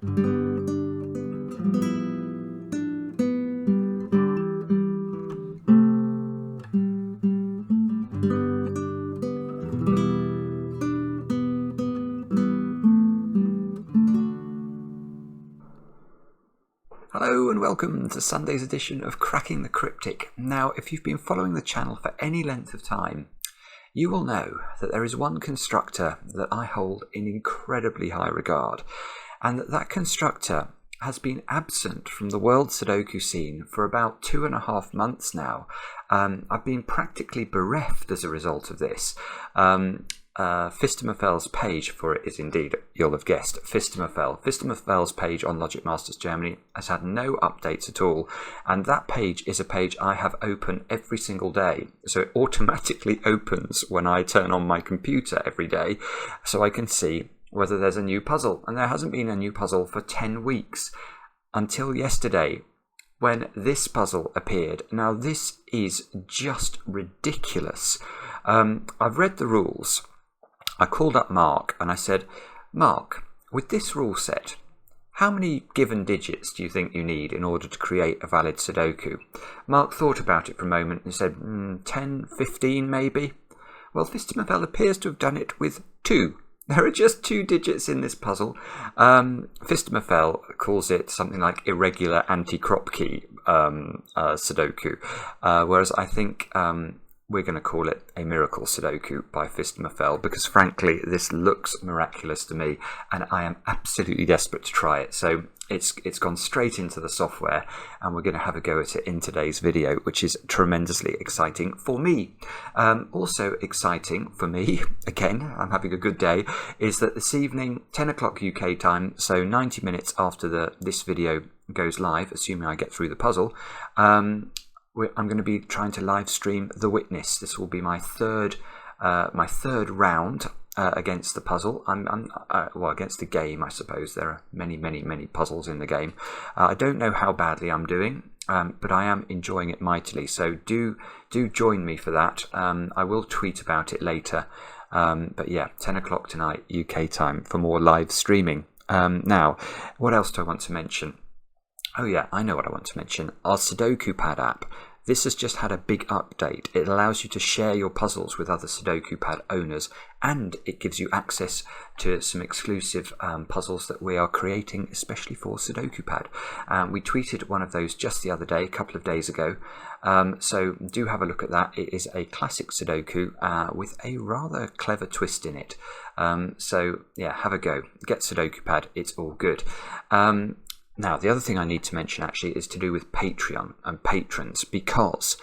Hello and welcome to Sunday's edition of Cracking the Cryptic. Now, if you've been following the channel for any length of time, you will know that there is one constructor that I hold in incredibly high regard, and that constructor has been absent from the world Sudoku scene for about 2.5 months now. I've been practically bereft as a result of this. Fistamerfel's page for it is indeed, you'll have guessed, Fistamerfel. Fistamerfel's page on Logic Masters Germany has had no updates at all, and that page is a page I have open every single day. So it automatically opens when I turn on my computer every day, so I can see whether there's a new puzzle. And there hasn't been a new puzzle for 10 weeks until yesterday, when this puzzle appeared. Now this is just ridiculous. I've read the rules. I called up Mark and I said, Mark, with this rule set, how many given digits do you think you need in order to create a valid Sudoku? Mark thought about it for a moment and said, 10, 15 maybe? Well, Fistamerfel appears to have done it with 2. There are just 2 digits in this puzzle. Fistamerfel calls it something like irregular anti-crop key Sudoku, whereas I think we're going to call it a miracle Sudoku by Fistamerfel, because frankly this looks miraculous to me and I am absolutely desperate to try it. So it's gone straight into the software and we're going to have a go at it in today's video, which is tremendously exciting for me. Also exciting for me, again, I'm having a good day, is that this evening, 10 o'clock UK time, so 90 minutes after this video goes live, assuming I get through the puzzle, I'm going to be trying to live stream The Witness. This will be my third round against the puzzle. Well, against the game, I suppose. There are many puzzles in the game. I don't know how badly I'm doing, but I am enjoying it mightily. So do join me for that. I will tweet about it later. But yeah, 10 o'clock tonight UK time for more live streaming. Now, what else do I want to mention? Oh yeah, I know what I want to mention. Our SUDOKU PAD app. This has just had a big update. It allows you to share your puzzles with other SUDOKU PAD owners, and it gives you access to some exclusive puzzles that we are creating especially for SUDOKU PAD. We tweeted one of those just the other day, a couple of days ago. So do have a look at that. It is a classic Sudoku with a rather clever twist in it. So yeah, have a go. Get SUDOKU PAD. It's all good. Now, the other thing I need to mention actually is to do with Patreon and patrons, because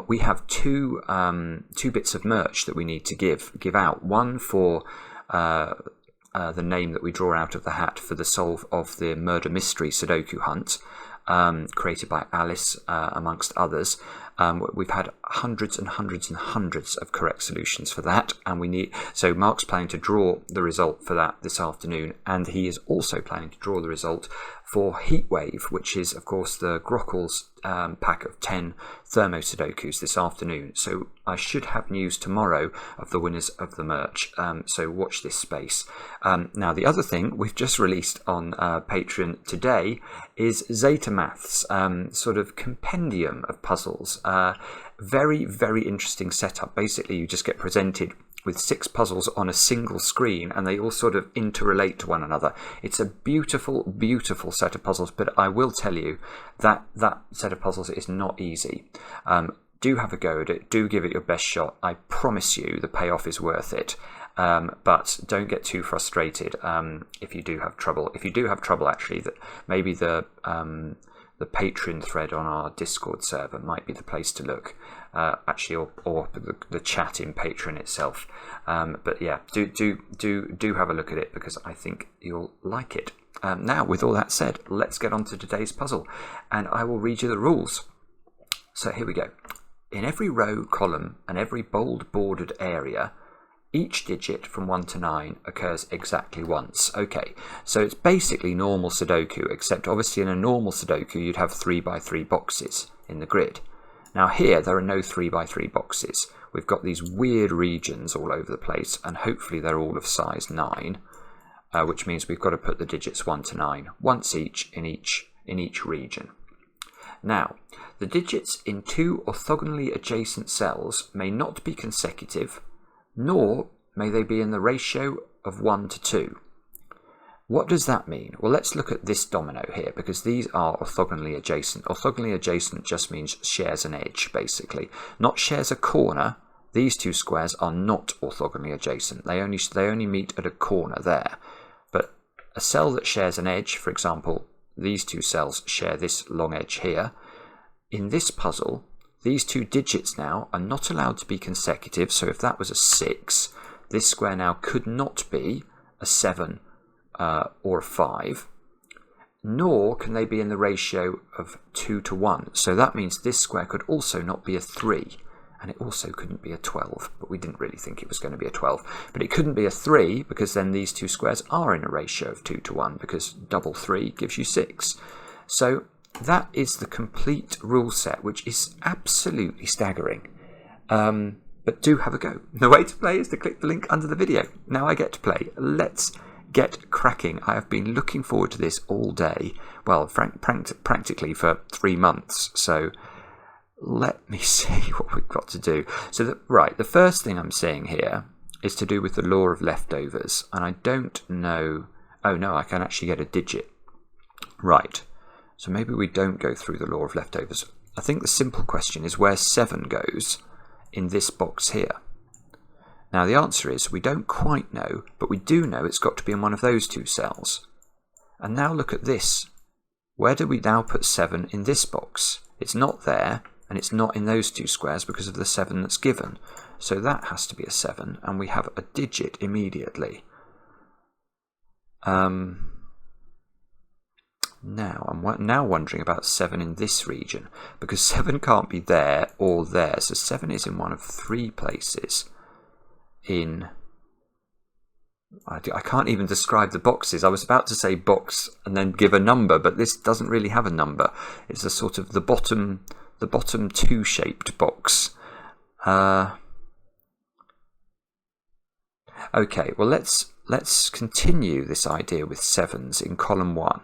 we have two bits of merch that we need to give out. One for the name that we draw out of the hat for the solve of the murder mystery Sudoku hunt, created by Alice amongst others. We've had hundreds and hundreds and hundreds of correct solutions for that, and so Mark's planning to draw the result for that this afternoon, and he is also planning to draw the result for Heatwave, which is of course the Grockel's pack of 10 Thermo Sudokus this afternoon. So I should have news tomorrow of the winners of the merch, so watch this space. Now, the other thing we've just released on Patreon today is Zeta Math's sort of compendium of puzzles. Very interesting setup. Basically, you just get presented with 6 puzzles on a single screen, and they all sort of interrelate to one another. It's a beautiful set of puzzles, but I will tell you that that set of puzzles is not easy. Do have a go at it. Do give it your best shot. I promise you the payoff is worth it. But don't get too frustrated if you do have trouble. If you do have trouble, actually, that maybe the Patreon thread on our Discord server might be the place to look, actually, or the chat in Patreon itself. But yeah, do have a look at it, because I think you'll like it. Now, with all that said, let's get on to today's puzzle, and I will read you the rules. So here we go. In every row, column, and every bold bordered area, each digit from 1 to 9 occurs exactly once. Okay, so it's basically normal Sudoku, except obviously in a normal Sudoku you'd have 3x3 boxes in the grid. Now here there are no 3x3 boxes. We've got these weird regions all over the place, and hopefully they're all of size 9. which means we've got to put the digits 1 to 9 once each in each region. Now, the digits in two orthogonally adjacent cells may not be consecutive, nor may they be in the ratio of 1 to 2. What does that mean? Well, let's look at this domino here, because these are orthogonally adjacent. Orthogonally adjacent just means shares an edge, basically. Not shares a corner. These two squares are not orthogonally adjacent. They only meet at a corner there. But a cell that shares an edge, for example, these two cells share this long edge here. In this puzzle, these two digits now are not allowed to be consecutive. So if that was a 6, this square now could not be a 7 or a 5, nor can they be in the ratio of 2 to 1. So that means this square could also not be a 3, and it also couldn't be a 12, but we didn't really think it was going to be a 12. But it couldn't be a 3 because then these two squares are in a ratio of 2 to 1, because double 3 gives you 6. So that is the complete rule set, which is absolutely staggering. But do have a go. The way to play is to click the link under the video. Now I get to play. Let's get cracking. I have been looking forward to this all day. Well, practically for 3 months. So let me see what we've got to do. So, the first thing I'm seeing here is to do with the law of leftovers. And I don't know... Oh, no, I can actually get a digit. Right. So maybe we don't go through the law of leftovers. I think the simple question is where 7 goes in this box here. Now the answer is we don't quite know, but we do know it's got to be in one of those two cells. And now look at this. Where do we now put 7 in this box? It's not there, and it's not in those two squares because of the 7 that's given. So that has to be a 7, and we have a digit immediately. Now I'm now wondering about 7 in this region, because 7 can't be there or there. So 7 is in one of 3 places. I can't even describe the boxes. I was about to say box and then give a number, but this doesn't really have a number. It's a sort of the bottom 2 shaped box. Okay, well let's continue this idea with 7s in column 1,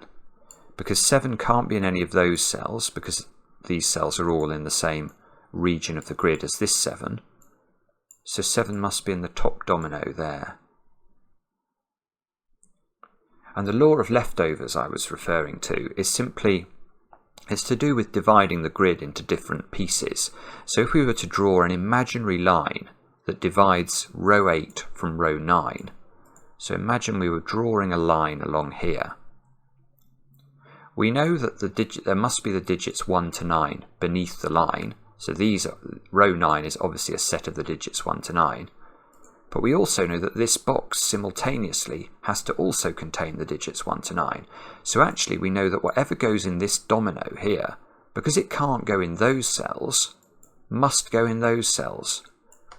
because 7 can't be in any of those cells because these cells are all in the same region of the grid as this 7. So 7 must be in the top domino there. And the law of leftovers I was referring to is to do with dividing the grid into different pieces. So if we were to draw an imaginary line that divides row 8 from row 9, so imagine we were drawing a line along here. We know that there must be the digits 1 to 9 beneath the line. So row 9 is obviously a set of the digits 1 to 9. But we also know that this box simultaneously has to also contain the digits 1 to 9. So actually we know that whatever goes in this domino here, because it can't go in those cells, must go in those cells.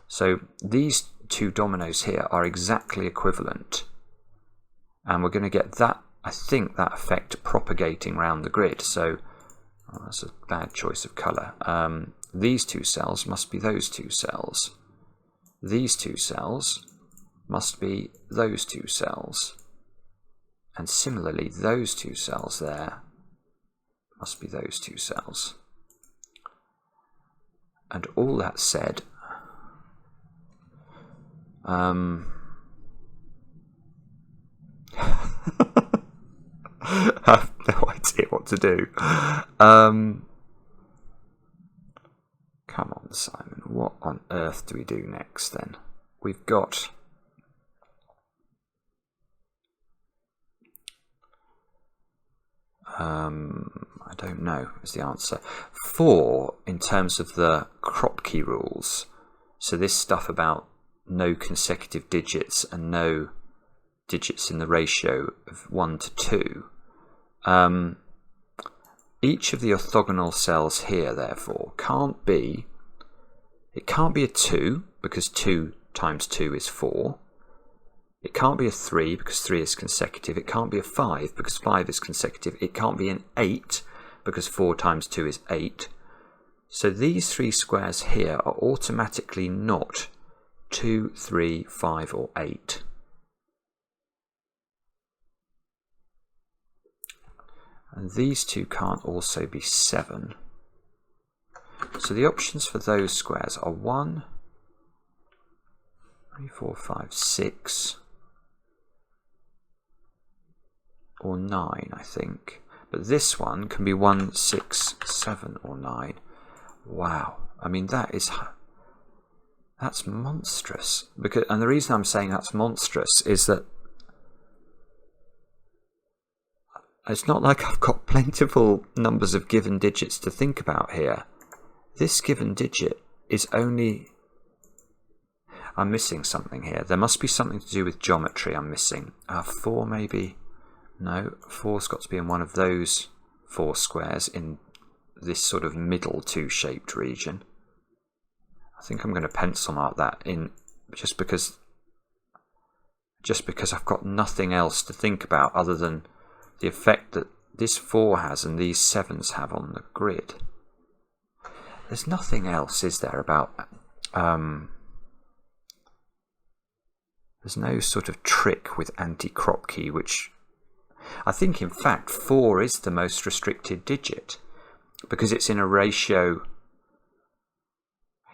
So these two dominoes here are exactly equivalent. And we're going to get that, I think, that effect propagating around the grid. So that's a bad choice of colour. These two cells must be those two cells. These two cells must be those two cells. And similarly, those two cells there must be those two cells. And all that said, I have no idea what to do. Come on, Simon. What on earth do we do next then? We've got... I don't know is the answer. 4 in terms of the crop key rules. So this stuff about no consecutive digits and no digits in the ratio of 1 to 2. Each of the orthogonal cells here, therefore, can't be a 2, because 2 times 2 is 4. It can't be a 3, because 3 is consecutive. It can't be a 5, because 5 is consecutive. It can't be an 8, because 4 times 2 is 8. So these 3 squares here are automatically not 2, 3, 5, or 8. And these two can't also be 7. So the options for those squares are 1, 3, 4, 5, 6, or 9, I think. But this one can be 1, 6, 7, or 9. Wow. I mean, that's monstrous. And the reason I'm saying that's monstrous is that it's not like I've got plentiful numbers of given digits to think about here. This given digit is only... I'm missing something here. There must be something to do with geometry I'm missing. 4 maybe? No, 4's got to be in one of those 4 squares in this sort of middle 2-shaped region. I think I'm going to pencil mark that in just because I've got nothing else to think about other than the effect that this 4 has and these 7s have on the grid. There's nothing else, is there, about... there's no sort of trick with anti-Kropke, which... I think, in fact, 4 is the most restricted digit, because it's in a ratio...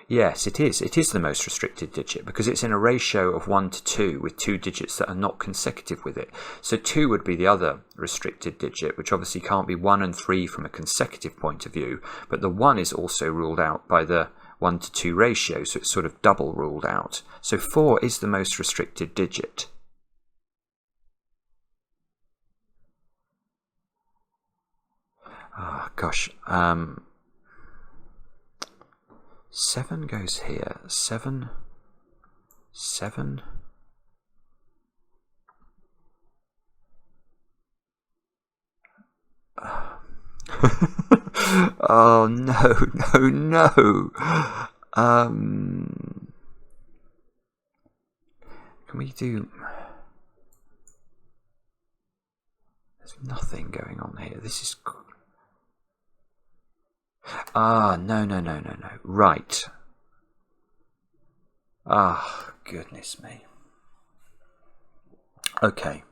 Yes, it is. It is the most restricted digit, because it's in a ratio of 1 to 2, with 2 digits that are not consecutive with it. So 2 would be the other restricted digit, which obviously can't be 1 and 3 from a consecutive point of view, but the 1 is also ruled out by the 1 to 2 ratio, so it's sort of double ruled out. So 4 is the most restricted digit. Ah, gosh. 7 goes here. 7. 7. Oh, no, no, no. Can we do... There's nothing going on here. This is... Ah, no, no, no, no, no. Right. Ah, goodness me. Okay.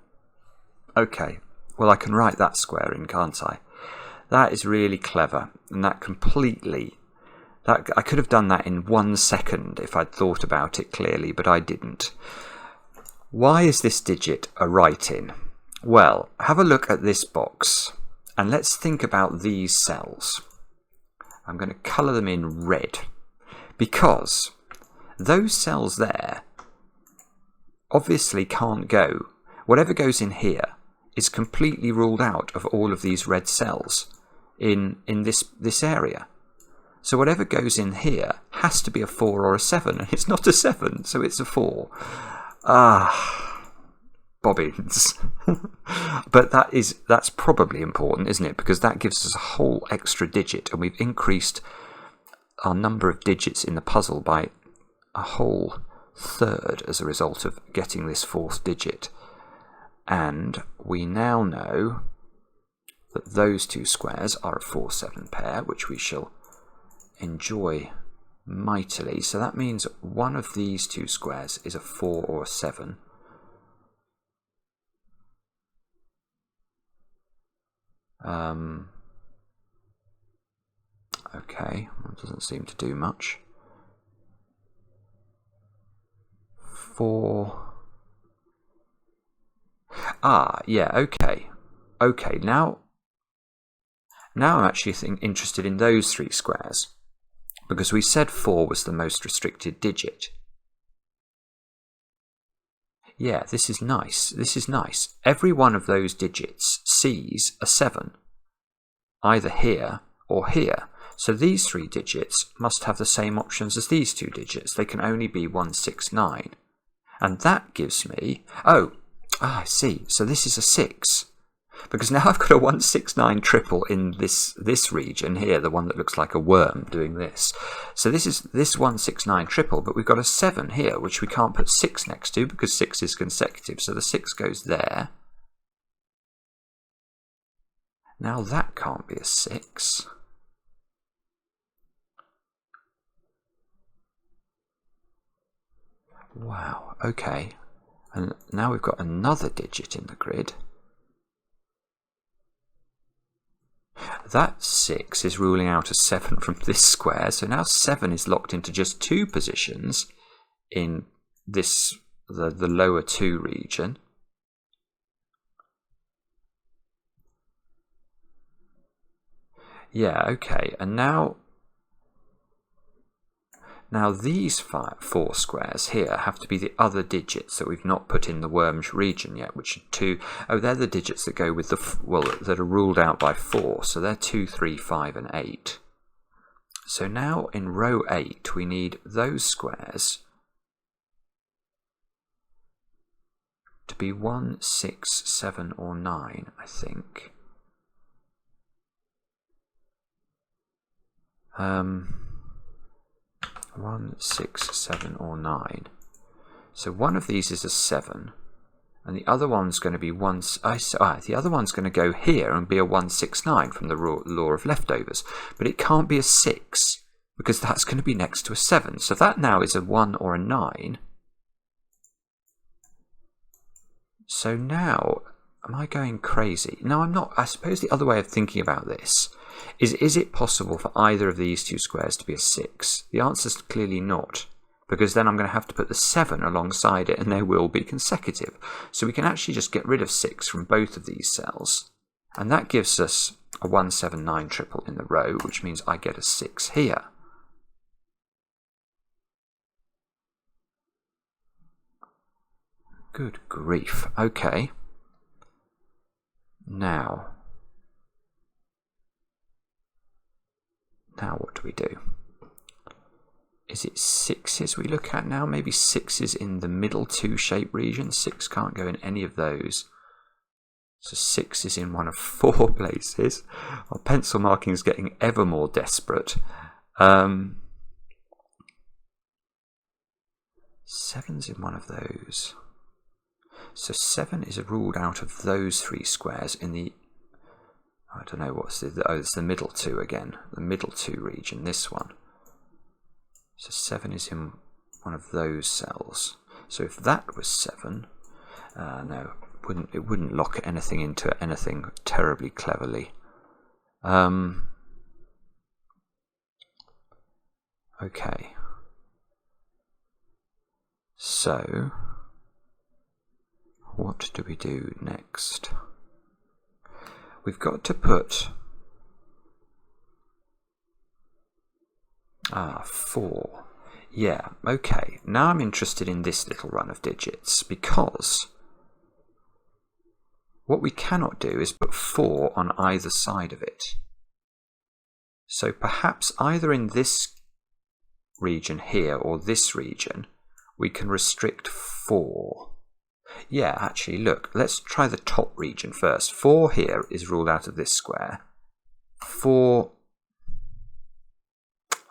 Okay. Well, I can write that square in, can't I? That is really clever. And that completely... I could have done that in 1 second if I'd thought about it clearly, but I didn't. Why is this digit a write-in? Well, have a look at this box. And let's think about these cells. I'm going to colour them in red, because those cells there obviously can't go. Whatever goes in here is completely ruled out of all of these red cells in this area. So whatever goes in here has to be a 4 or a 7, and it's not a 7, so it's a 4. Ah, bobbins. But that's probably important, isn't it? Because that gives us a whole extra digit, and we've increased our number of digits in the puzzle by a whole third as a result of getting this 4th digit. And we now know that those 2 squares are a 4-7 pair, which we shall enjoy mightily. So that means one of these 2 squares is a 4 or a 7. Okay, that doesn't seem to do much. 4. Ah, yeah, okay. Okay, now I'm actually interested in those 3 squares, because we said 4 was the most restricted digit. Yeah, this is nice. This is nice. Every one of those digits sees a 7, either here or here. So these 3 digits must have the same options as these 2 digits. They can only be 1, 6, 9. And that gives me... I see. So this is a 6. Because now I've got a 1, 6, 9 triple in this region here, the one that looks like a worm doing this. So this is this 1, 6, 9 triple, but we've got a 7 here, which we can't put 6 next to because 6 is consecutive. So the 6 goes there. Now that can't be a 6. Wow, okay. And now we've got another digit in the grid. That 6 is ruling out a 7 from this square, so now 7 is locked into just 2 positions in this the lower 2 region. Yeah, okay, and now these 4 squares here have to be the other digits that we've not put in the worms region yet, which are 2. Oh, they're the digits that go with the, well, that are ruled out by 4, so they're 2, 3, 5 and 8. So now in row 8 we need those squares to be 1, 6, 7 or 9, I think. 1, 6, 7 or 9. So one of these is a 7 and the other one's going to be the other one's going to go here and be a 1, 6, 9 from the law of leftovers, but it can't be a 6 because that's going to be next to a 7. So that now is a 1 or a 9. So now, am I going crazy? No, I'm not. I suppose the other way of thinking about this is it possible for either of these 2 squares to be a 6? The answer is clearly not, because then I'm going to have to put the 7 alongside it and they will be consecutive. So we can actually just get rid of 6 from both of these cells, and that gives us a 1, 7, 9 triple in the row, which means I get a 6 here. Good grief. Okay. Now what do we do? Is it 6s we look at now? Maybe 6s in the middle 2 shape region. 6 can't go in any of those. So 6 is in one of 4 places. Our pencil marking is getting ever more desperate. 7's in one of those. So 7 is ruled out of those 3 squares in the, I don't know what's the, oh, it's the middle 2 again, the middle 2 region, this one. So 7 is in one of those cells. So if that was 7, no, it wouldn't lock anything into anything terribly cleverly. Okay. So what do we do next? We've got to put 4. Yeah, okay. Now I'm interested in this little run of digits, because what we cannot do is put 4 on either side of it. So perhaps either in this region here or this region we can restrict 4. Yeah, actually, look, let's try the top region first. 4 here is ruled out of this square. 4...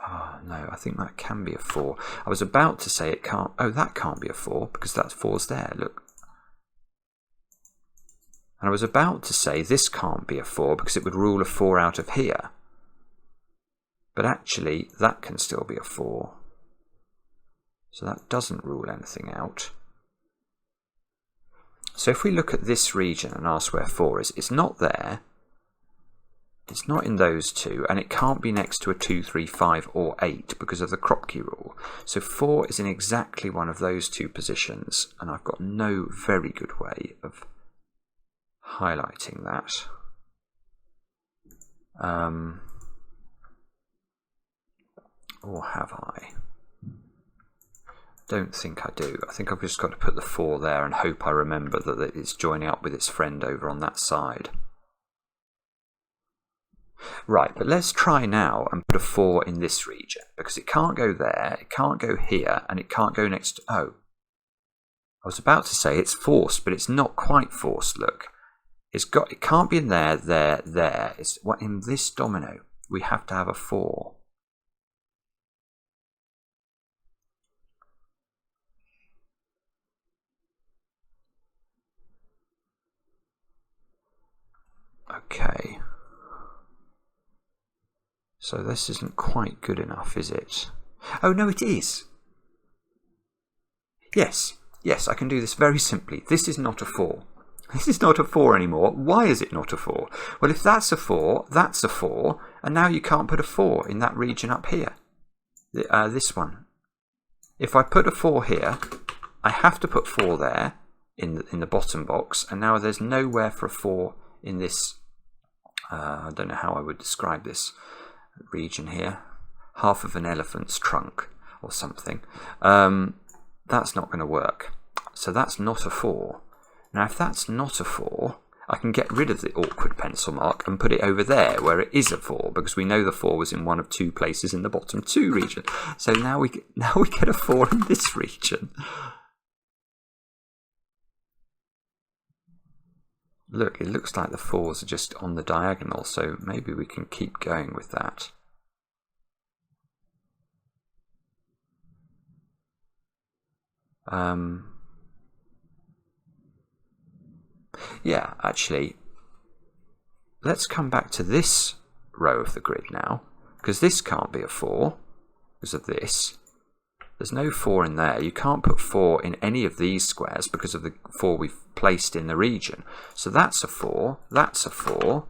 oh, no, I think that can be a 4. I was about to say it can't... oh, that can't be a 4, because that 4's there, look. And I was about to say this can't be a 4, because it would rule a 4 out of here. But actually, that can still be a 4. So that doesn't rule anything out. So if we look at this region and ask where 4 is, it's not there, it's not in those 2, and it can't be next to a 2, 3, 5 or 8 because of the Kropke rule. So 4 is in exactly one of those 2 positions, and I've got no very good way of highlighting that. Or have I? Don't think I do. I think I've just got to put the 4 there and hope I remember that it's joining up with its friend over on that side. Right, but let's try now and put a 4 in this region, because it can't go there, it can't go here, and it can't go next to... oh. I was about to say it's forced, but it's not quite forced, look. It can't be in there, there. It's in this domino. We have to have a 4. Okay. So this isn't quite good enough, is it? Oh, no, it is. Yes, I can do this very simply. This is not a 4. This is not a 4 anymore. Why is it not a 4? Well, if that's a 4, that's a 4, and now you can't put a 4 in that region up here. This one. If I put a 4 here, I have to put 4 there in the bottom box, and now there's nowhere for a 4 in this. I don't know how I would describe this region here. Half of an elephant's trunk or something. That's not going to work. So that's not a 4. Now, if that's not a 4, I can get rid of the awkward pencil mark and put it over there where it is a 4, because we know the 4 was in one of 2 places in the bottom 2 region. So now we get a 4 in this region. Look, it looks like the 4s are just on the diagonal, so maybe we can keep going with that. Yeah, actually, let's come back to this row of the grid now, because this can't be a 4 because of this. There's no 4 in there. You can't put 4 in any of these squares because of the 4 we've placed in the region. So that's a 4, that's a 4.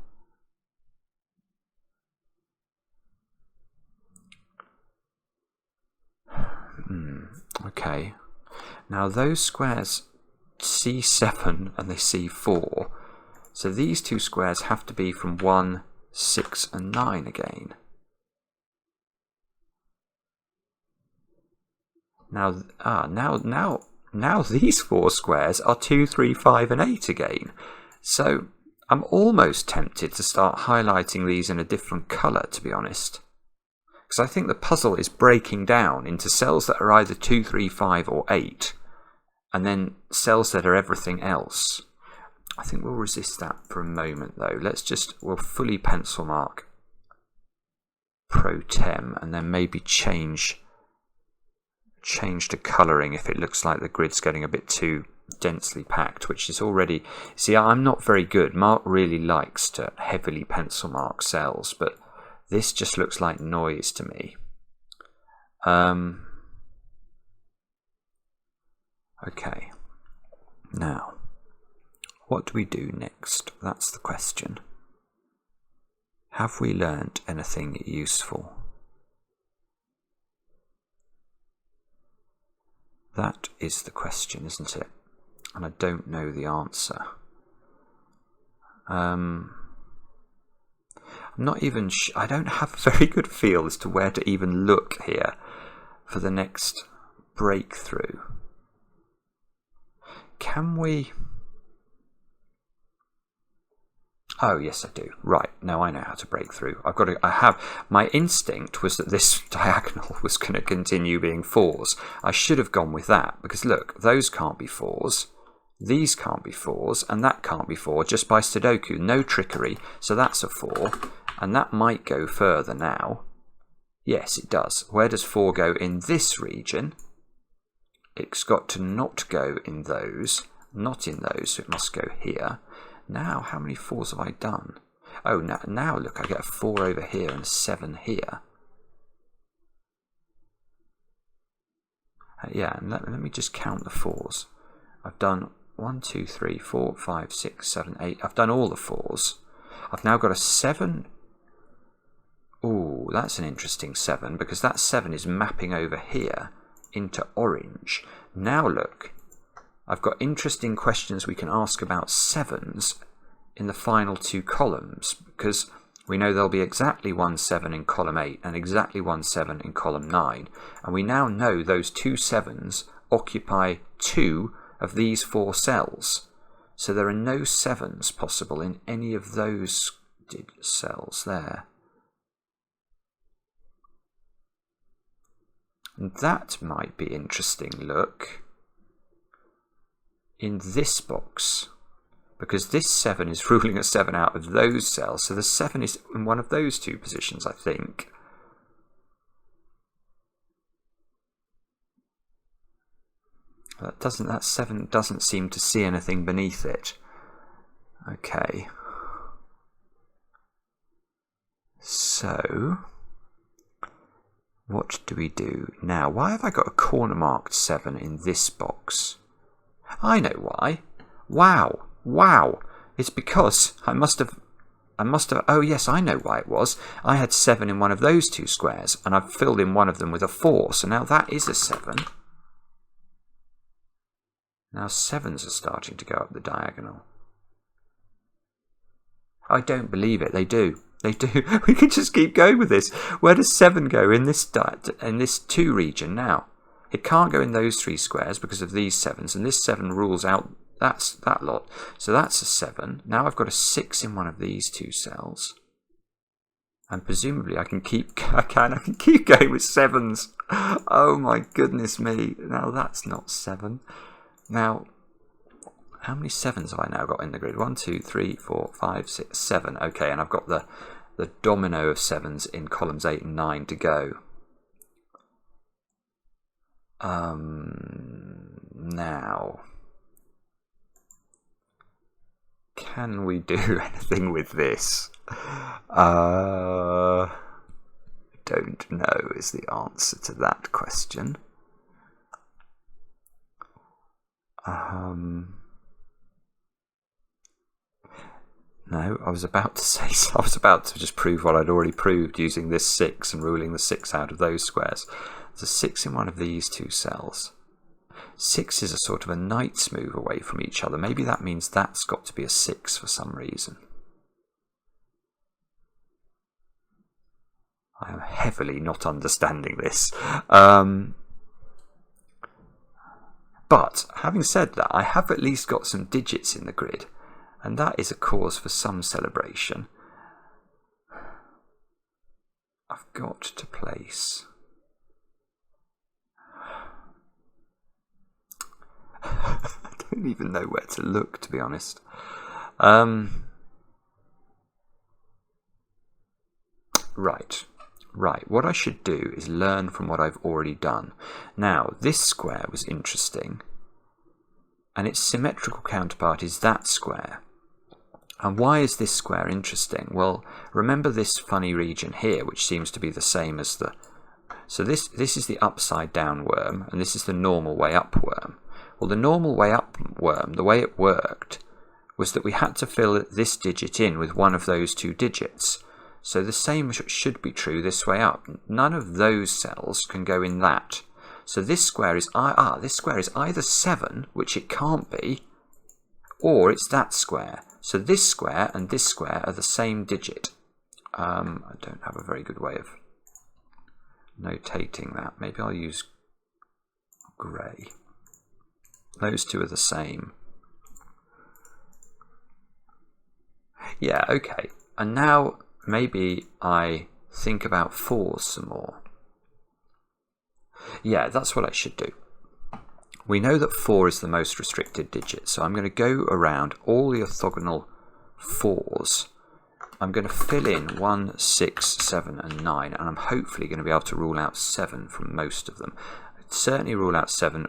Okay. Now those squares C7 and they C4. So these 2 squares have to be from 1, 6 and 9 again. Now these 4 squares are 2, 3, 5 and 8 again. So I'm almost tempted to start highlighting these in a different colour, to be honest. Because I think the puzzle is breaking down into cells that are either 2, 3, 5 or 8. And then cells that are everything else. I think we'll resist that for a moment though. We'll fully pencil mark Pro Tem and then maybe change to colouring if it looks like the grid's getting a bit too densely packed, which is already... See, I'm not very good. Mark really likes to heavily pencil mark cells, but this just looks like noise to me. Okay, now, what do we do next? That's the question. Have we learnt anything useful? That is the question, isn't it? And I don't know the answer. I'm not even I don't have a very good feel as to where to even look here for the next breakthrough. Can we... Oh, yes, I do. Right, now I know how to break through. My instinct was that this diagonal was going to continue being 4s. I should have gone with that, because look, those can't be 4s, these can't be 4s, and that can't be 4 just by Sudoku. No trickery, so that's a 4, and that might go further now. Yes, it does. Where does 4 go in this region? It's got to not go in those, not in those, so it must go here. Now, how many 4s have I done? Oh, now look, I get a 4 over here and a 7 here. Yeah, and let me just count the 4s. I've done 1, 2, 3, 4, 5, 6, 7, 8. I've done all the 4s. I've now got a 7. Ooh, that's an interesting 7, because that 7 is mapping over here into orange. Now look, I've got interesting questions we can ask about 7s in the final 2 columns, because we know there'll be exactly 1 7 in column 8 and exactly 1 7 in column 9, and we now know those 2 7s occupy 2 of these 4 cells, so there are no 7s possible in any of those cells there. And that might be interesting, look, in this box, because this 7 is ruling a 7 out of those cells, so the 7 is in one of those 2 positions, I think. That 7 doesn't seem to see anything beneath it. Okay. So, what do we do now? Why have I got a corner marked 7 in this box? I know why. Wow, Wow, it's because I must have, oh yes, I know why it was. I had 7 in one of those 2 squares, and I've filled in one of them with a 4, so now that is a 7. Now 7s are starting to go up the diagonal. I don't believe it, they do. They do. We can just keep going with this. Where does 7 go in this 2 region now? It can't go in those 3 squares because of these 7s, and this 7 rules out that lot. So that's a 7. Now I've got a 6 in one of these 2 cells. And presumably I can keep going with 7s. Oh my goodness me. Now that's not 7. Now, how many 7s have I now got in the grid? 1, 2, 3, 4, 5, 6, 7. Okay, and I've got the domino of 7s in columns 8 and 9 to go. Now, can we do anything with this? Don't know is the answer to that question. No, I was about to just prove what I'd already proved using this 6 and ruling the 6 out of those squares. There's a 6 in one of these 2 cells. 6 is a sort of a knight's move away from each other. Maybe that means that's got to be a 6 for some reason. I am heavily not understanding this. But having said that, I have at least got some digits in the grid, and that is a cause for some celebration. I've got to place... I don't even know where to look, to be honest. Right. What I should do is learn from what I've already done. Now, this square was interesting, and its symmetrical counterpart is that square. And why is this square interesting? Well, remember this funny region here, which seems to be the same as the... So this is the upside down worm, and this is the normal way up worm. Well, the normal way up worm, the way it worked, was that we had to fill this digit in with one of those 2 digits. So the same should be true this way up. None of those cells can go in that. So this square is either 7, which it can't be, or it's that square. So this square and this square are the same digit. I don't have a very good way of notating that. Maybe I'll use grey. Those 2 are the same. Yeah, okay. And now maybe I think about 4s some more. Yeah, that's what I should do. We know that 4 is the most restricted digit, so I'm going to go around all the orthogonal 4s. I'm going to fill in 1, 6, 7 and 9, and I'm hopefully going to be able to rule out 7 from most of them. I'd certainly rule out 7.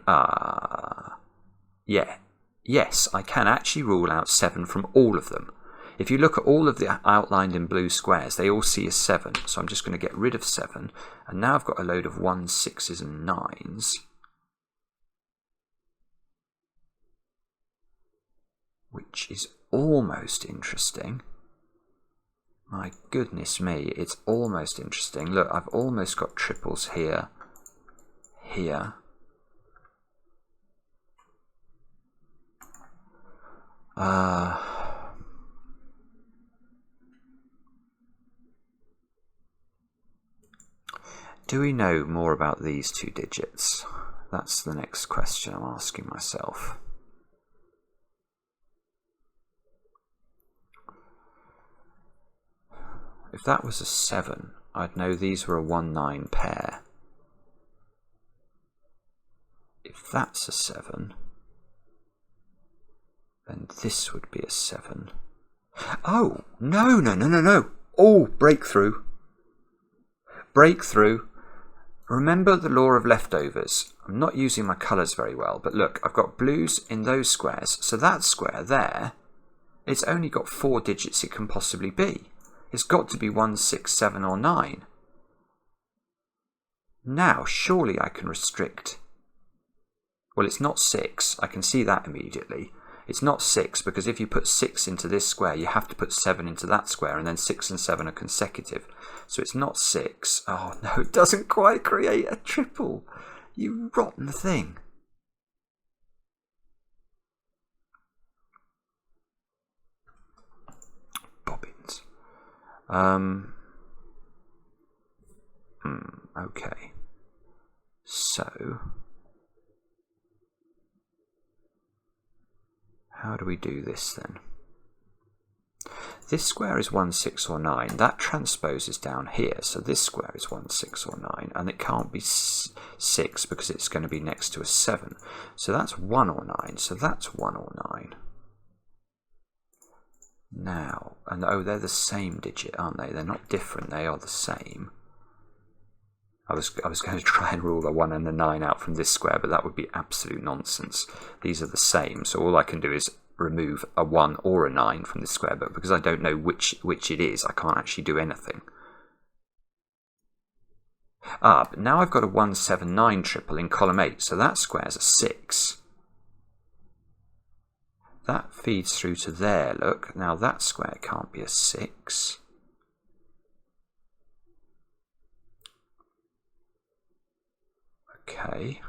Yes, I can actually rule out 7 from all of them. If you look at all of the outlined in blue squares, they all see a 7. So I'm just going to get rid of 7. And now I've got a load of 1s, 6s and 9s. Which is almost interesting. My goodness me, it's almost interesting. Look, I've almost got triples here, here. Do we know more about these 2 digits? That's the next question I'm asking myself. If that was a 7, I'd know these were a 1-9 pair. If that's a 7, then this would be a 7. Oh, no. Oh, breakthrough. Breakthrough. Remember the law of leftovers. I'm not using my colours very well, but look, I've got blues in those squares. So that square there, it's only got 4 digits it can possibly be. It's got to be 1, 6, 7 or 9. Now, surely I can restrict... Well, it's not 6. I can see that immediately. It's not 6, because if you put 6 into this square, you have to put 7 into that square, and then 6 and 7 are consecutive. So it's not 6. Oh no, it doesn't quite create a triple. You rotten thing. Bobbins. Okay. So, how do we do this then? This square is 1, 6 or 9. That transposes down here. So this square is 1, 6 or 9. And it can't be 6 because it's going to be next to a 7. So that's 1 or 9. So that's 1 or 9. Now, and oh, they're the same digit, aren't they? They're not different. They are the same. I was going to try and rule the 1 and the 9 out from this square, but that would be absolute nonsense. These are the same, so all I can do is remove a 1 or a 9 from this square, but because I don't know which it is, I can't actually do anything. But now I've got a 1, 7, 9 triple in column 8, so that square's a 6. That feeds through to there, look. Now that square can't be a 6. Okay.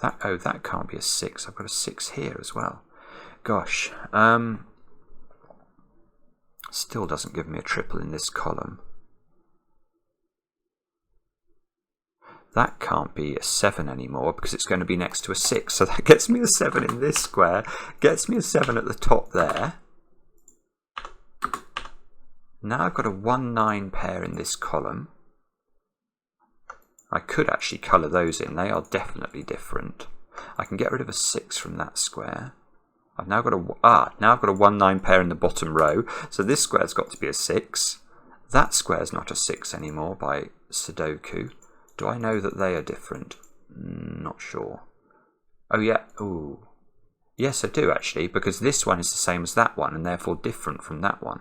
That can't be a 6. I've got a 6 here as well. Gosh. Still doesn't give me a triple in this column. That can't be a 7 anymore because it's going to be next to a 6. So that gets me a 7 in this square. Gets me a 7 at the top there. Now I've got a 1, 9 pair in this column. I could actually colour those in. They are definitely different. I can get rid of a 6 from that square. I've now got a 1, 9 pair in the bottom row. So this square's got to be a 6. That square's not a 6 anymore by Sudoku. Do I know that they are different? Not sure. Oh yeah. Ooh. Yes, I do actually, because this one is the same as that one and therefore different from that one.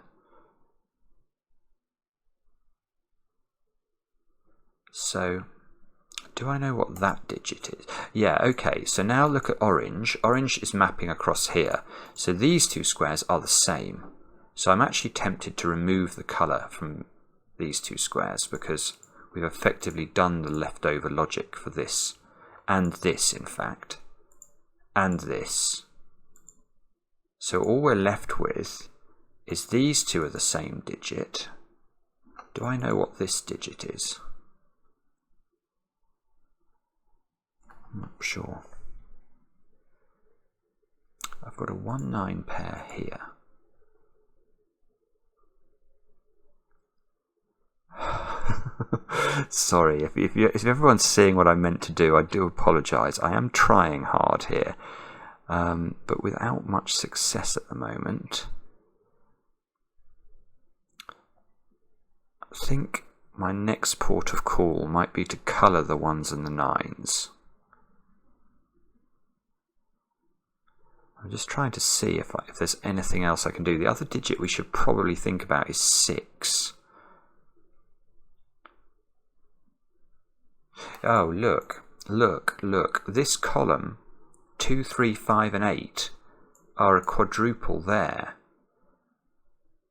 So, do I know what that digit is? Yeah, okay, so now look at orange. Orange is mapping across here. So these two squares are the same. So I'm actually tempted to remove the colour from these two squares because we've effectively done the leftover logic for this. And this, in fact. And this. So all we're left with is these two are the same digit. Do I know what this digit is? I'm not sure. I've got a 1, 9 pair here. Sorry, if everyone's seeing what I meant to do, I do apologise. I am trying hard here, but without much success at the moment. I think my next port of call might be to colour the 1s and the 9s. I'm just trying to see if there's anything else I can do. The other digit we should probably think about is 6. Oh, look. This column, 2, 3, 5 and 8 are a quadruple there.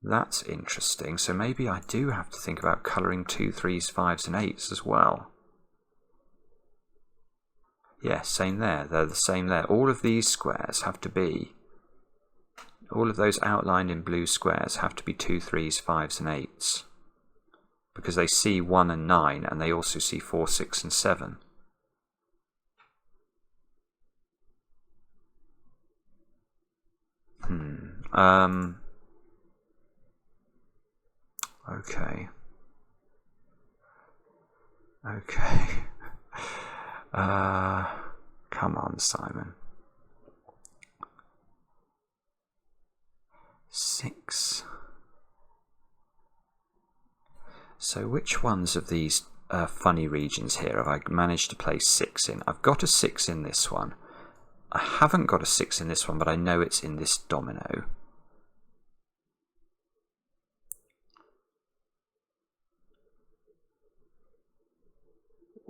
That's interesting. So maybe I do have to think about colouring 2, 3s, 5s and 8s as well. Yeah, same there. They're the same there. All of these squares have to be, all of those outlined in blue squares have to be 2, 3s, 5s and 8s. Because they see 1 and 9 and they also see 4, 6 and 7. Okay. Come on, Simon. 6. So which ones of these funny regions here have I managed to place 6 in? I've got a 6 in this one. I haven't got a 6 in this one, but I know it's in this domino.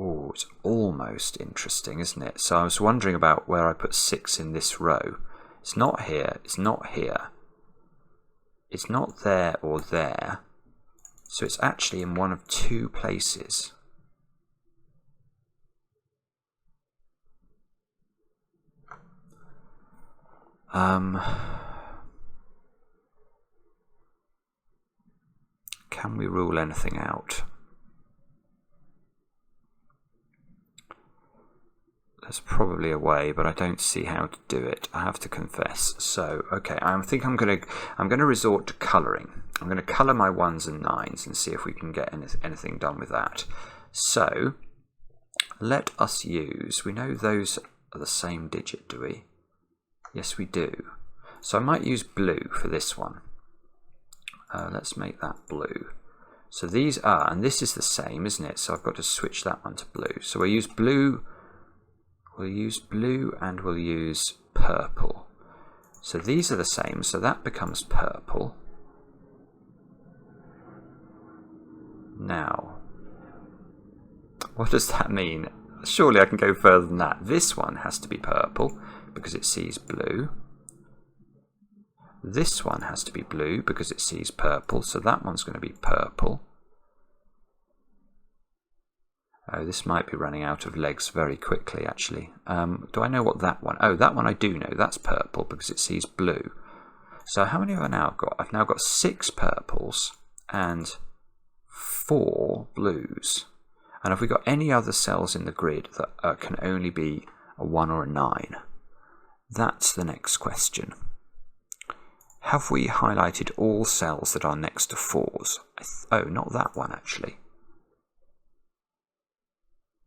Ooh. Oh, it's almost interesting, isn't it? So I was wondering about where I put 6 in this row. It's not here, it's not here. It's not there or there. So it's actually in one of 2 places. Can we rule anything out? There's probably a way, but I don't see how to do it, I have to confess. So, okay, I think I'm gonna resort to colouring. I'm going to colour my 1s and 9s and see if we can get anything done with that. So, let us use, we know those are the same digit, do we? Yes, we do. So I might use blue for this one. Let's make that blue. So these are, and this is the same, isn't it? So I've got to switch that one to blue. So we'll use blue, and we'll use purple. So these are the same, so that becomes purple. Now, what does that mean? Surely I can go further than that. This one has to be purple because it sees blue. This one has to be blue because it sees purple, so that one's going to be purple. Oh, this might be running out of legs very quickly, actually. Do I know what that one... Oh, that one I do know. That's purple because it sees blue. So how many have I now got? I've now got 6 purples and 4 blues. And have we got any other cells in the grid that can only be a 1 or a 9? That's the next question. Have we highlighted all cells that are next to 4s? Oh, not that one, actually.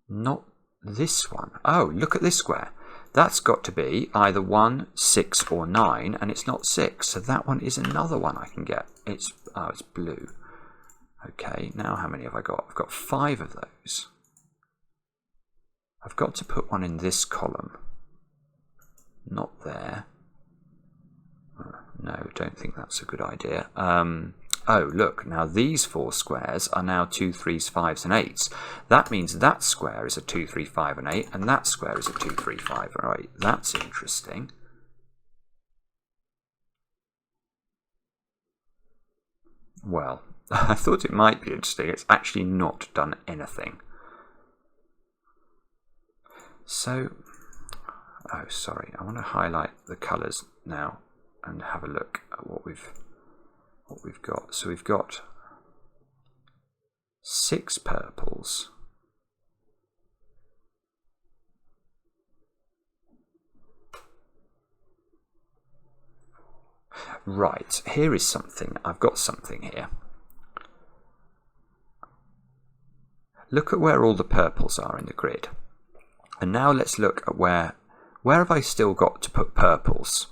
Not this one. Oh, look at this square. That's got to be either 1, 6, or 9, and it's not 6. So that one is another one I can get. It's blue. Okay, now how many have I got? I've got 5 of those. I've got to put one in this column. Not there. No, don't think that's a good idea. Oh, look, now these 4 squares are now 2, 3s, 5s, and 8s. That means that square is a 2, 3, 5, and 8, and that square is a 2, 3, 5, and 8. That's interesting. Well, I thought it might be interesting. It's actually not done anything. So, oh, sorry, I want to highlight the colours now and have a look at what we've got. So we've got 6 purples, right, here is something. I've got something here. Look at where all the purples are in the grid. And now let's look at where have I still got to put purples?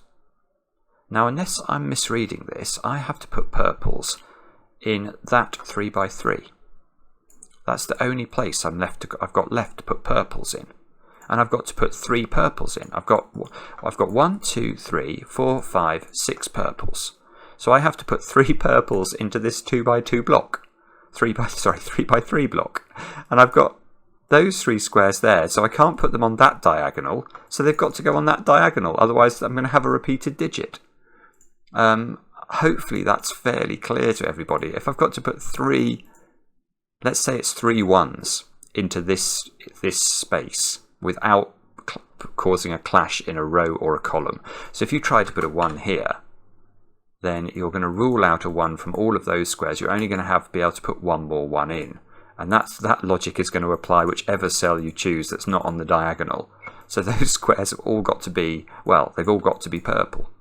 Now, unless I'm misreading this, I have to put purples in that 3x3. That's the only place I've got left to put purples in. And I've got to put 3 purples in. I've got 1, 2, 3, 4, 5, 6 purples. So I have to put 3 purples into this 2x2 block. 3x3 block. And I've got those 3 squares there, so I can't put them on that diagonal. So they've got to go on that diagonal. Otherwise, I'm going to have a repeated digit. Hopefully that's fairly clear to everybody. If I've got to put 3, let's say it's 3 1s into this space without causing a clash in a row or a column. So if you try to put a 1 here, then you're going to rule out a 1 from all of those squares. You're only going to be able to put 1 more 1 in. And that logic is going to apply whichever cell you choose that's not on the diagonal. So those squares have all got to be, well, they've all got to be purple.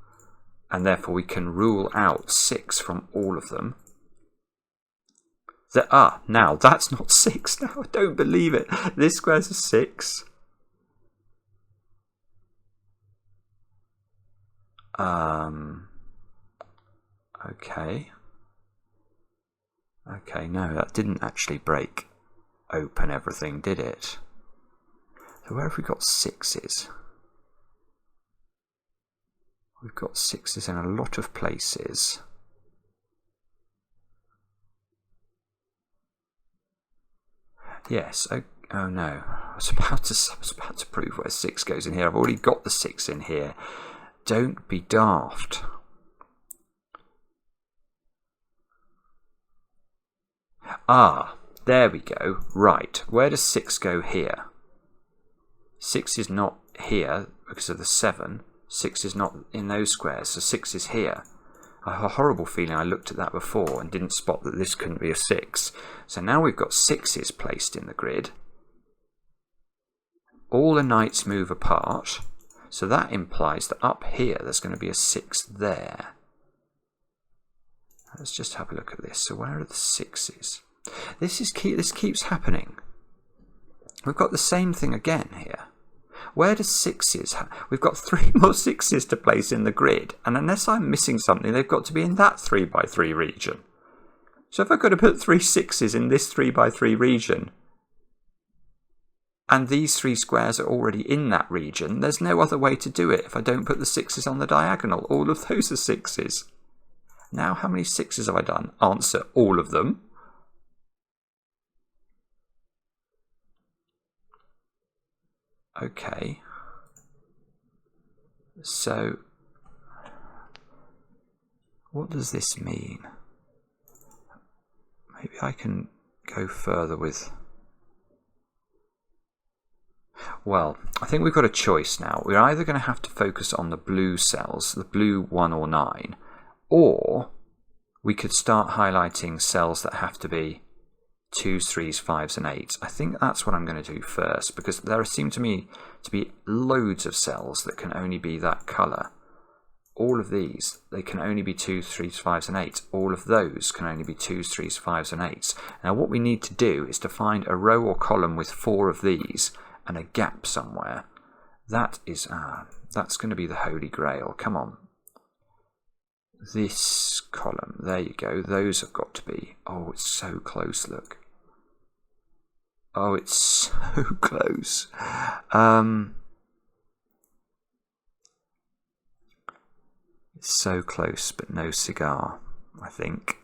And therefore we can rule out 6 from all of them. Now that's not 6. Now I don't believe it. This square's a 6. Okay. Okay, no, that didn't actually break open everything, did it? So where have we got 6s? We've got 6s in a lot of places. Yes, Oh no, I was about to prove where 6 goes in here. I've already got the 6 in here. Don't be daft. Ah, there we go. Right, where does 6 go here? 6 is not here because of the 7. 6 is not in those squares, so 6 is here. I have a horrible feeling I looked at that before and didn't spot that this couldn't be a 6. So now we've got 6's placed in the grid. All the knights move apart, so that implies that up here there's going to be a 6 there. Let's just have a look at this. So where are the 6's? This keeps happening. We've got the same thing again here. Where does 6's? We've got 3 more 6's to place in the grid, and unless I'm missing something, they've got to be in that 3x3 region. So if I've got to put 3 6's in this 3x3 region, and these 3 squares are already in that region, there's no other way to do it if I don't put the 6's on the diagonal. All of those are 6's. Now, how many 6's have I done? Answer, all of them. Okay. So, what does this mean? Maybe I can go further with... Well, I think we've got a choice now. We're either going to have to focus on the blue cells, the blue 1 or 9, or we could start highlighting cells that have to be 2s, 3s, 5s and 8s. I think that's what I'm going to do first, because there seem to me to be loads of cells that can only be that colour. All of these, they can only be 2s, 3s, 5s and 8s. All of those can only be 2s, 3s, 5s and 8s. Now what we need to do is to find a row or column with 4 of these and a gap somewhere. That is, that's going to be the Holy Grail. Come on. This column, there you go. Those have got to be. Oh, it's so close, look. Oh, it's so close. It's so close, but no cigar, I think.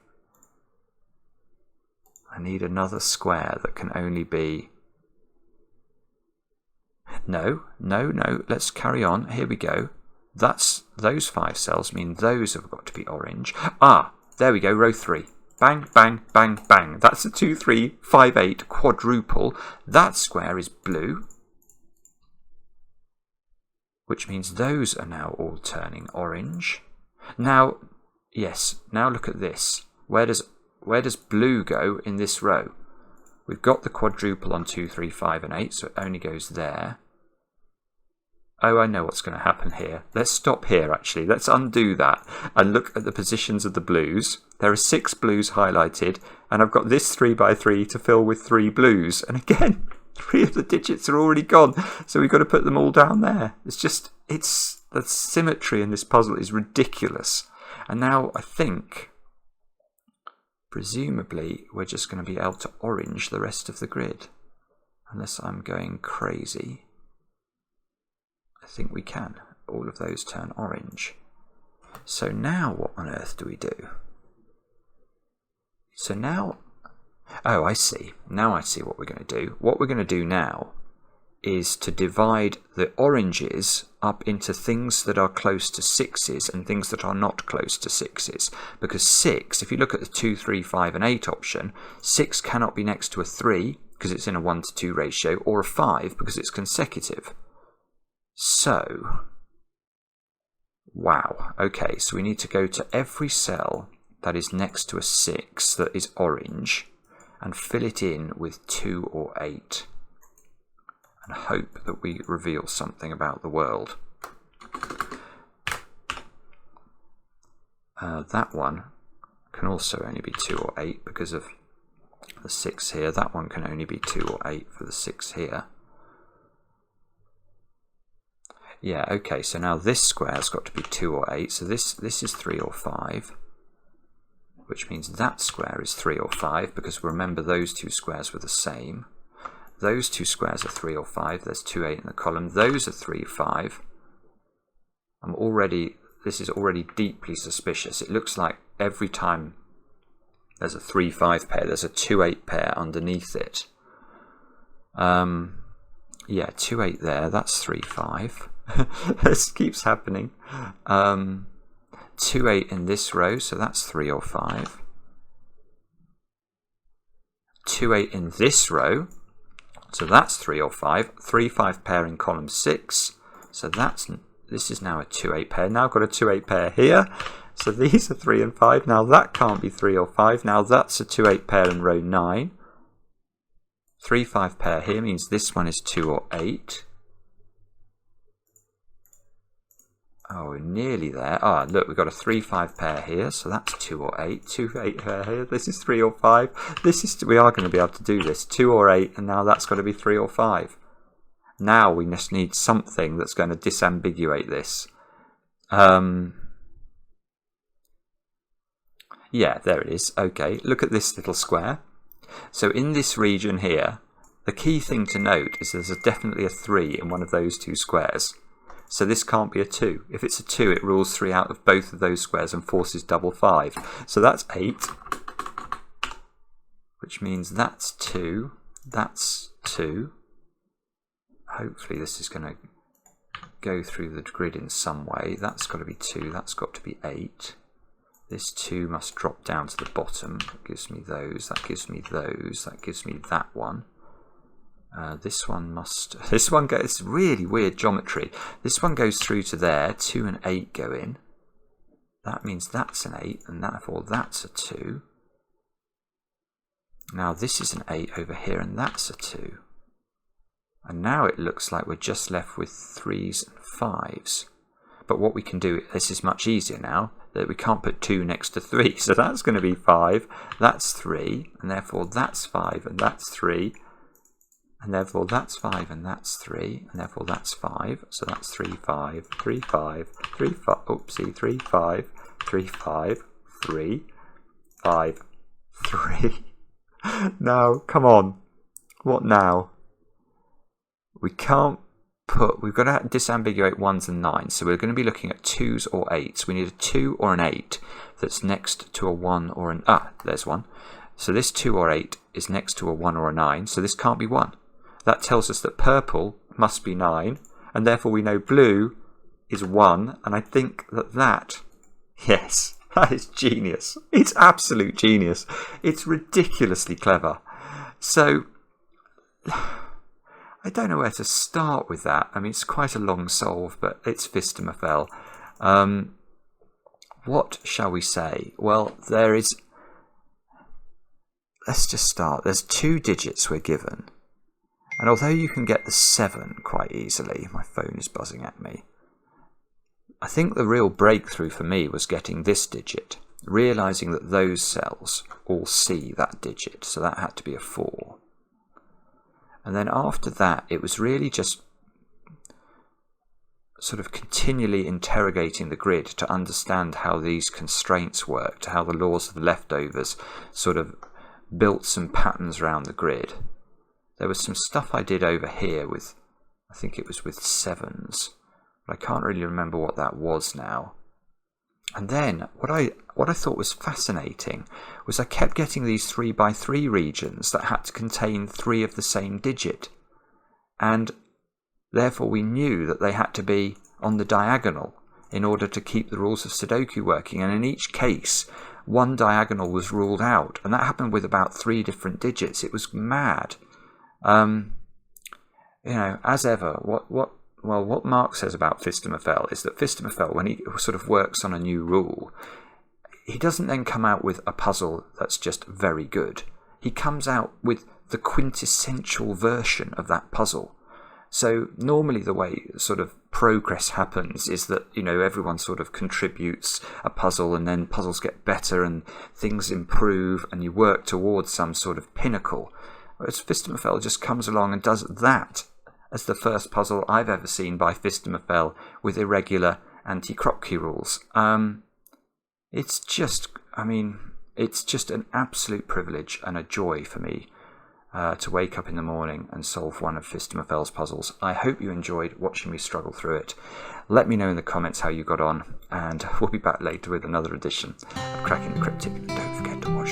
I need another square that can only be... No, let's carry on. Here we go. Those 5 cells mean those have got to be orange. Ah, there we go, row 3. Bang, bang, bang, bang. That's a 2, 3, 5, 8 quadruple. That square is blue, which means those are now all turning orange. Now, yes, now look at this. Where does blue go in this row? We've got the quadruple on 2, 3, 5 and 8, so it only goes there. Oh, I know what's going to happen here. Let's stop here, actually. Let's undo that and look at the positions of the blues. There are 6 blues highlighted, and I've got this 3x3 to fill with 3 blues. And again, 3 of the digits are already gone, so we've got to put them all down there. The symmetry in this puzzle is ridiculous. And now I think, presumably, we're just going to be able to orange the rest of the grid. Unless I'm going crazy. I think we can. All of those turn orange. So now what on earth do we do? So now... Oh, I see. Now I see what we're going to do. What we're going to do now is to divide the oranges up into things that are close to 6's and things that are not close to 6's. Because 6, if you look at the 2, 3, 5 and 8 option, 6 cannot be next to a 3 because it's in a 1:2 ratio, or a 5 because it's consecutive. So, wow, okay, so we need to go to every cell that is next to a 6 that is orange and fill it in with 2 or 8 and hope that we reveal something about the world. That one can also only be 2 or 8 because of the 6 here. That one can only be 2 or 8 for the 6 here. Yeah, okay, so now this square's got to be 2 or 8, so this is 3 or 5, which means that square is 3 or 5, because remember those 2 squares were the same. Those 2 squares are 3 or 5, there's 2, 8 in the column, those are 3, 5. This is already deeply suspicious. It looks like every time there's a 3, 5 pair, there's a 2, 8 pair underneath it. Yeah, 2, 8 there, that's 3, 5. This keeps happening. 2, 8 in this row, so that's 3 or 5. 2, 8 in this row, so that's 3 or 5. 3, 5 pair in column 6, so this is now a 2, 8 pair. Now I've got a 2, 8 pair here, so these are 3 and 5. Now that can't be 3 or 5. Now that's a 2, 8 pair in row 9. 3, 5 pair here means this one is 2 or 8. Oh, we're nearly there. Ah, look, we've got a 3, 5 pair here, so that's 2 or 8. 2, 8 pair here. This is 3 or 5. We are going to be able to do this. 2 or 8, and now that's got to be 3 or 5. Now we just need something that's going to disambiguate this. Yeah, there it is. Okay, look at this little square. So in this region here, the key thing to note is there's definitely a 3 in one of those two squares. So this can't be a 2. If it's a 2, it rules 3 out of both of those squares and forces double 5. So that's 8, which means that's 2, that's 2. Hopefully this is going to go through the grid in some way. That's got to be 2, that's got to be 8. This 2 must drop down to the bottom. That gives me those, that gives me those, that gives me that one. This one goes, really weird geometry. This one goes through to there, 2 and 8 go in. That means that's an 8, and therefore that's a 2. Now this is an 8 over here, and that's a 2. And now it looks like we're just left with 3s and 5s. But what we can do, this is much easier now, that we can't put 2 next to 3. So that's going to be 5, that's 3, and therefore that's 5, and that's 3. And therefore that's 5, and that's 3, and therefore that's 5. So that's 3, 5, 3, 5, 3, 5, oopsie, 3, 5, 3, 5, 3, 5, 3. Now, come on. What now? We've got to disambiguate 1s and 9s. So we're going to be looking at 2s or 8s. We need a 2 or an 8 that's next to a 1 or an... there's one. So this 2 or 8 is next to a 1 or a 9, so this can't be 1. That tells us that purple must be 9, and therefore we know blue is 1, and I think that, yes, that is genius. It's absolute genius. It's ridiculously clever. So, I don't know where to start with that. I mean, it's quite a long solve, but it's Fistemafell. What shall we say? Well, let's just start. There's 2 digits we're given. And although you can get the 7 quite easily, my phone is buzzing at me, I think the real breakthrough for me was getting this digit, realising that those cells all see that digit, so that had to be a 4. And then after that, it was really just sort of continually interrogating the grid to understand how these constraints worked, how the laws of the leftovers sort of built some patterns around the grid. There was some stuff I did over here with, I think it was with 7s, but I can't really remember what that was now. And then what I thought was fascinating was I kept getting these 3x3 regions that had to contain 3 of the same digit, and therefore we knew that they had to be on the diagonal in order to keep the rules of Sudoku working, and in each case one diagonal was ruled out, and that happened with about 3 different digits. It was mad. As ever, what Mark says about Fistemafell is that Fistemafell, when he sort of works on a new rule, he doesn't then come out with a puzzle that's just very good. He comes out with the quintessential version of that puzzle. So normally the way sort of progress happens is that, everyone sort of contributes a puzzle, and then puzzles get better and things improve and you work towards some sort of pinnacle. Whereas Fistemafell just comes along and does that as the first puzzle I've ever seen by Fistemafell with irregular anti-Kropke rules. It's just an absolute privilege and a joy for me to wake up in the morning and solve one of Fistemafell's puzzles. I hope you enjoyed watching me struggle through it. Let me know in the comments how you got on, and we'll be back later with another edition of Cracking the Cryptic. Don't forget to watch